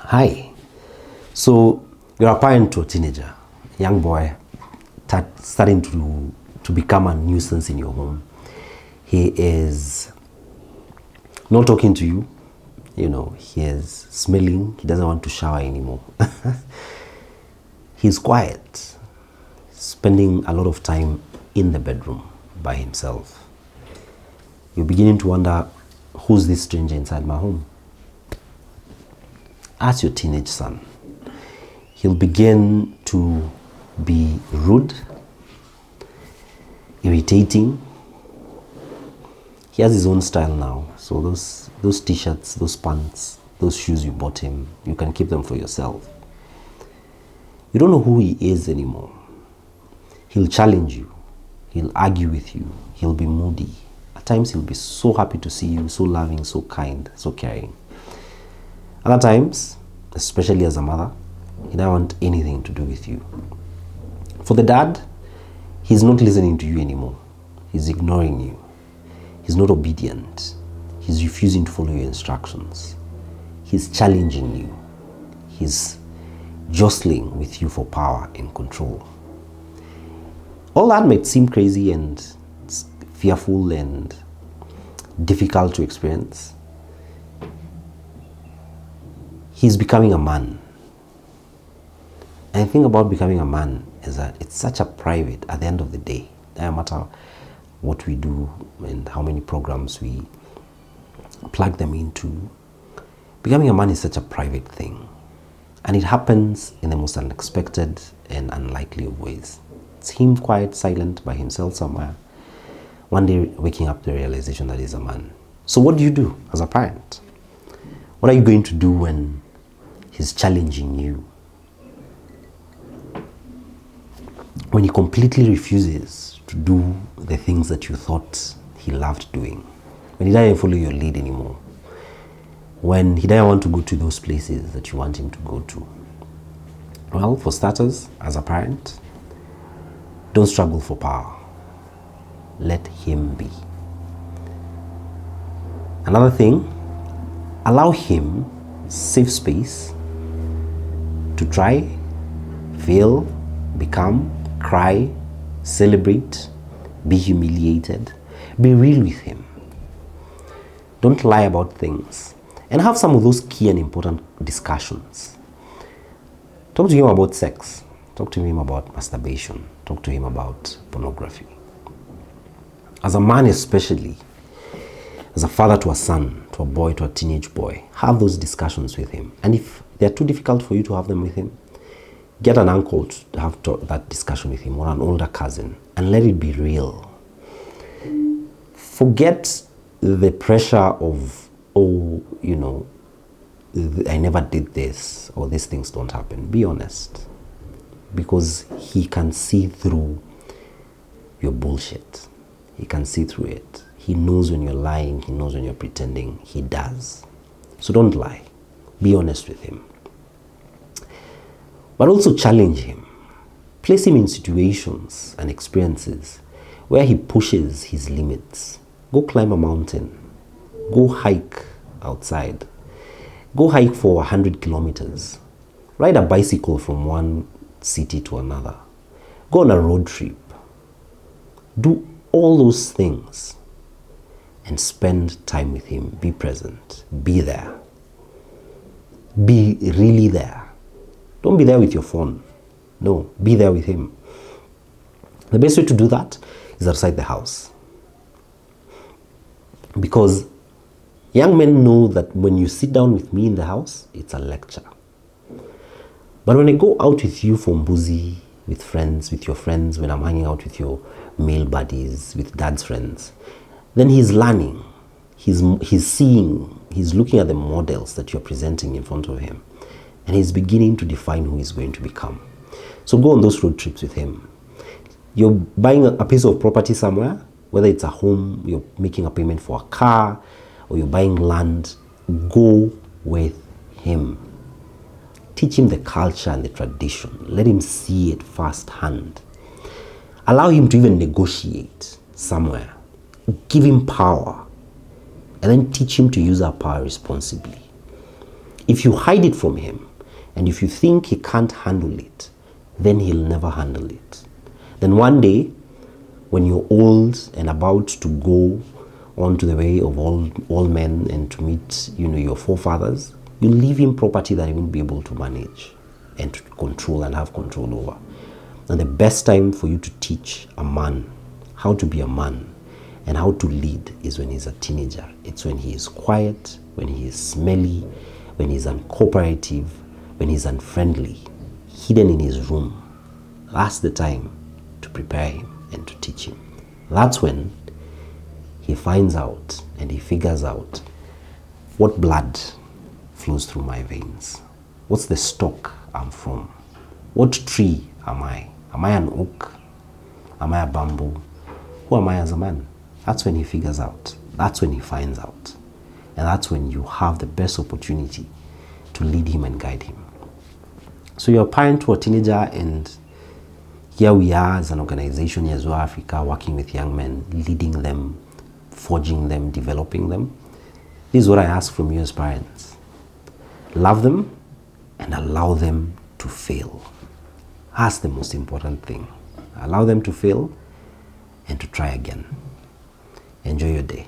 Hi. So you're a parent to a teenager, a young boy, starting to become a nuisance in your home. He is not talking to you. He is smelling. He doesn't want to shower anymore. He's quiet, spending a lot of time in the bedroom by himself. You're beginning to wonder, who's this stranger inside my home? Ask your teenage son. He'll begin to be rude, irritating. He has his own style now. So those t-shirts, those pants, those shoes you bought him, you can keep them for yourself. You don't know who he is anymore. He'll challenge you. He'll argue with you. He'll be moody. At times he'll be so happy to see you, so loving, so kind, so caring. Other times, especially as a mother, he doesn't want anything to do with you. For the dad, he's not listening to you anymore. He's ignoring you. He's not obedient. He's refusing to follow your instructions. He's challenging you. He's jostling with you for power and control. All that might seem crazy and fearful and difficult to experience. He's becoming a man. And the thing about becoming a man is that it's such a private, at the end of the day, no matter what we do and how many programs we plug them into, becoming a man is such a private thing. And it happens in the most unexpected and unlikely of ways. It's him quiet, silent by himself somewhere, one day waking up to the realization that he's a man. So what do you do as a parent? What are you going to do when he's challenging you? When he completely refuses to do the things that you thought he loved doing. When he doesn't follow your lead anymore. When he doesn't want to go to those places that you want him to go to. Well, for starters, as a parent, don't struggle for power. Let him be. Another thing, allow him safe space to try, fail, become, cry, celebrate, be humiliated. Be real with him. Don't lie about things. And have some of those key and important discussions. Talk to him about sex. Talk to him about masturbation. Talk to him about pornography. As a man especially, as a father to a son, to a boy, to a teenage boy, have those discussions with him. And if they're too difficult for you to have them with him, get an uncle to have that discussion with him, or an older cousin, and let it be real. Forget the pressure of, I never did this, or these things don't happen. Be honest. Because he can see through your bullshit. He can see through it. He knows when you're lying. He knows when you're pretending. He does. So don't lie. Be honest with him. But also challenge him. Place him in situations and experiences where he pushes his limits. Go climb a mountain. Go hike outside. Go hike for 100 kilometers. Ride a bicycle from one city to another. Go on a road trip. Do all those things and spend time with him. Be present. Be there. Be really there. Don't be there with your phone. No, be there with him. The best way to do that is outside the house. Because young men know that when you sit down with me in the house, it's a lecture. But when I go out with you for mbuzi, with friends, with your friends, when I'm hanging out with your male buddies, with dad's friends, then he's learning. He's seeing, he's looking at the models that you're presenting in front of him. And he's beginning to define who he's going to become. So go on those road trips with him. You're buying a piece of property somewhere, whether it's a home, you're making a payment for a car, or you're buying land, go with him. Teach him the culture and the tradition. Let him see it firsthand. Allow him to even negotiate somewhere. Give him power. And then teach him to use that power responsibly. If you hide it from him, and if you think he can't handle it, then he'll never handle it. Then one day, when you're old and about to go on to the way of all men and to meet, your forefathers, you leave him property that he won't be able to manage and to control and have control over. And the best time for you to teach a man how to be a man and how to lead is when he's a teenager. It's when he is quiet, when he is smelly, when he's uncooperative, when he's unfriendly, hidden in his room. That's the time to prepare him and to teach him. That's when he finds out and he figures out what blood flows through my veins. What's the stock I'm from? What tree am I? Am I an oak? Am I a bamboo? Who am I as a man? That's when he figures out. That's when he finds out. And that's when you have the best opportunity to lead him and guide him. So you're a parent to a teenager, and here we are as an organization, Yazoo Africa, working with young men, leading them, forging them, developing them. This is what I ask from you as parents. Love them and allow them to fail. That's the most important thing. Allow them to fail and to try again. Enjoy your day.